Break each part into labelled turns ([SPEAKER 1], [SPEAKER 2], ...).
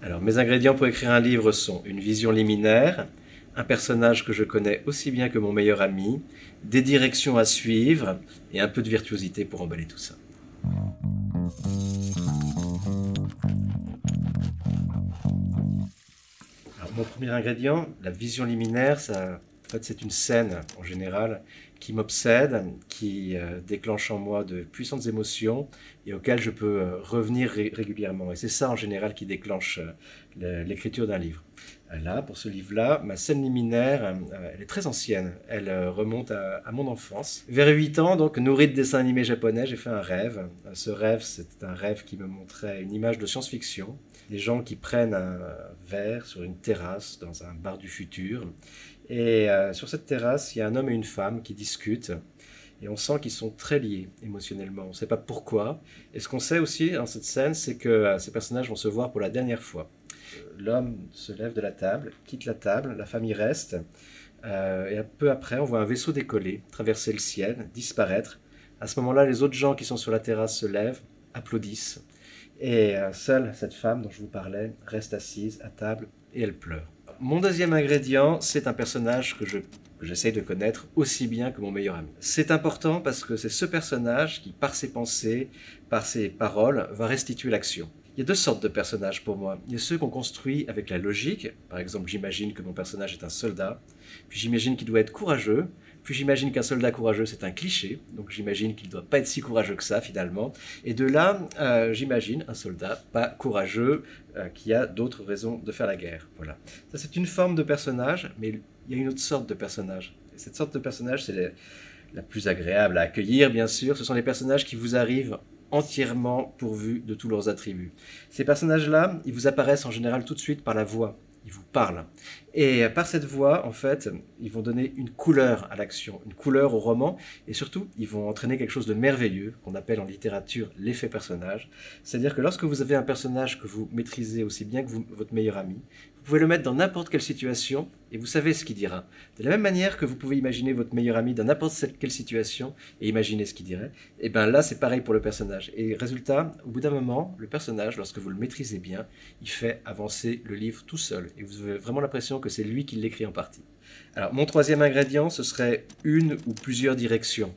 [SPEAKER 1] Alors, mes ingrédients pour écrire un livre sont une vision liminaire, un personnage que je connais aussi bien que mon meilleur ami, des directions à suivre et un peu de virtuosité pour emballer tout ça. Alors, mon premier ingrédient, la vision liminaire, en fait, c'est une scène en général qui m'obsède, qui déclenche en moi de puissantes émotions et auxquelles je peux revenir régulièrement. Et c'est ça en général qui déclenche l'écriture d'un livre. Là, pour ce livre-là, ma scène liminaire, elle est très ancienne. Elle remonte à mon enfance. Vers 8 ans, donc nourri de dessins animés japonais, j'ai fait un rêve. Ce rêve, c'était un rêve qui me montrait une image de science-fiction. Des gens qui prennent un verre sur une terrasse dans un bar du futur. Et sur cette terrasse, il y a un homme et une femme qui discutent. Et on sent qu'ils sont très liés émotionnellement. On ne sait pas pourquoi. Et ce qu'on sait aussi dans cette scène, c'est que ces personnages vont se voir pour la dernière fois. L'homme se lève de la table, quitte la table, la femme y reste. Et un peu après, on voit un vaisseau décoller, traverser le ciel, disparaître. À ce moment-là, les autres gens qui sont sur la terrasse se lèvent, applaudissent. Et seule cette femme dont je vous parlais reste assise à table et elle pleure. Mon deuxième ingrédient, c'est un personnage que j'essaye de connaître aussi bien que mon meilleur ami. C'est important parce que c'est ce personnage qui, par ses pensées, par ses paroles, va restituer l'action. Il y a deux sortes de personnages pour moi. Il y a ceux qu'on construit avec la logique. Par exemple, j'imagine que mon personnage est un soldat. Puis j'imagine qu'il doit être courageux. Puis j'imagine qu'un soldat courageux, c'est un cliché. Donc j'imagine qu'il ne doit pas être si courageux que ça, finalement. Et de là, j'imagine un soldat pas courageux qui a d'autres raisons de faire la guerre. Voilà. Ça, c'est une forme de personnage, mais il y a une autre sorte de personnage. Et cette sorte de personnage, c'est la plus agréable à accueillir, bien sûr. Ce sont les personnages qui vous arrivent entièrement pourvus de tous leurs attributs. Ces personnages-là, ils vous apparaissent en général tout de suite par la voix. Ils vous parlent. Et par cette voix, en fait, ils vont donner une couleur à l'action, une couleur au roman, et surtout, ils vont entraîner quelque chose de merveilleux, qu'on appelle en littérature l'effet personnage. C'est-à-dire que lorsque vous avez un personnage que vous maîtrisez aussi bien que votre meilleur ami, vous pouvez le mettre dans n'importe quelle situation, et vous savez ce qu'il dira. De la même manière que vous pouvez imaginer votre meilleur ami dans n'importe quelle situation, et imaginer ce qu'il dirait, et bien là, c'est pareil pour le personnage. Et résultat, au bout d'un moment, le personnage, lorsque vous le maîtrisez bien, il fait avancer le livre tout seul, et vous avez vraiment l'impression que c'est lui qui l'écrit en partie. Alors, mon troisième ingrédient, ce serait une ou plusieurs directions.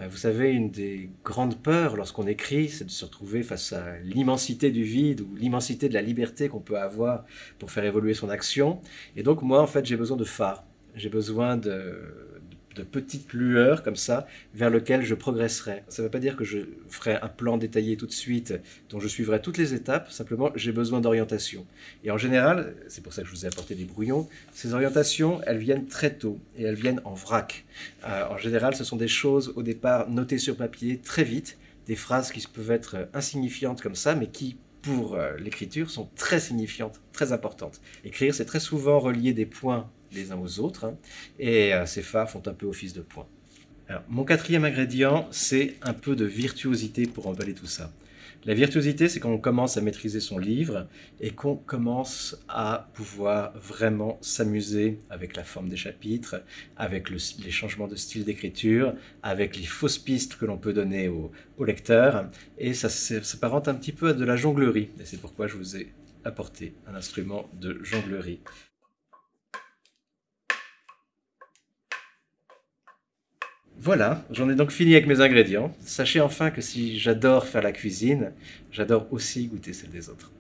[SPEAKER 1] Vous savez, une des grandes peurs lorsqu'on écrit, c'est de se retrouver face à l'immensité du vide ou l'immensité de la liberté qu'on peut avoir pour faire évoluer son action. Et donc, moi, en fait, j'ai besoin de phares. J'ai besoin de petites lueurs comme ça vers lesquelles je progresserai. Ça ne veut pas dire que je ferai un plan détaillé tout de suite dont je suivrai toutes les étapes, simplement j'ai besoin d'orientation. Et en général, c'est pour ça que je vous ai apporté des brouillons, ces orientations, elles viennent très tôt et elles viennent en vrac. En général, ce sont des choses au départ notées sur papier très vite, des phrases qui peuvent être insignifiantes comme ça, mais qui pour l'écriture sont très signifiantes, très importantes. Écrire, c'est très souvent relier des points les uns aux autres, hein, et ces phares font un peu office de point. Alors, mon quatrième ingrédient, c'est un peu de virtuosité pour emballer tout ça. La virtuosité, c'est quand on commence à maîtriser son livre et qu'on commence à pouvoir vraiment s'amuser avec la forme des chapitres, avec les changements de style d'écriture, avec les fausses pistes que l'on peut donner au lecteur, et ça s'apparente un petit peu à de la jonglerie. Et c'est pourquoi je vous ai apporté un instrument de jonglerie. Voilà, j'en ai donc fini avec mes ingrédients. Sachez enfin que si j'adore faire la cuisine, j'adore aussi goûter celle des autres.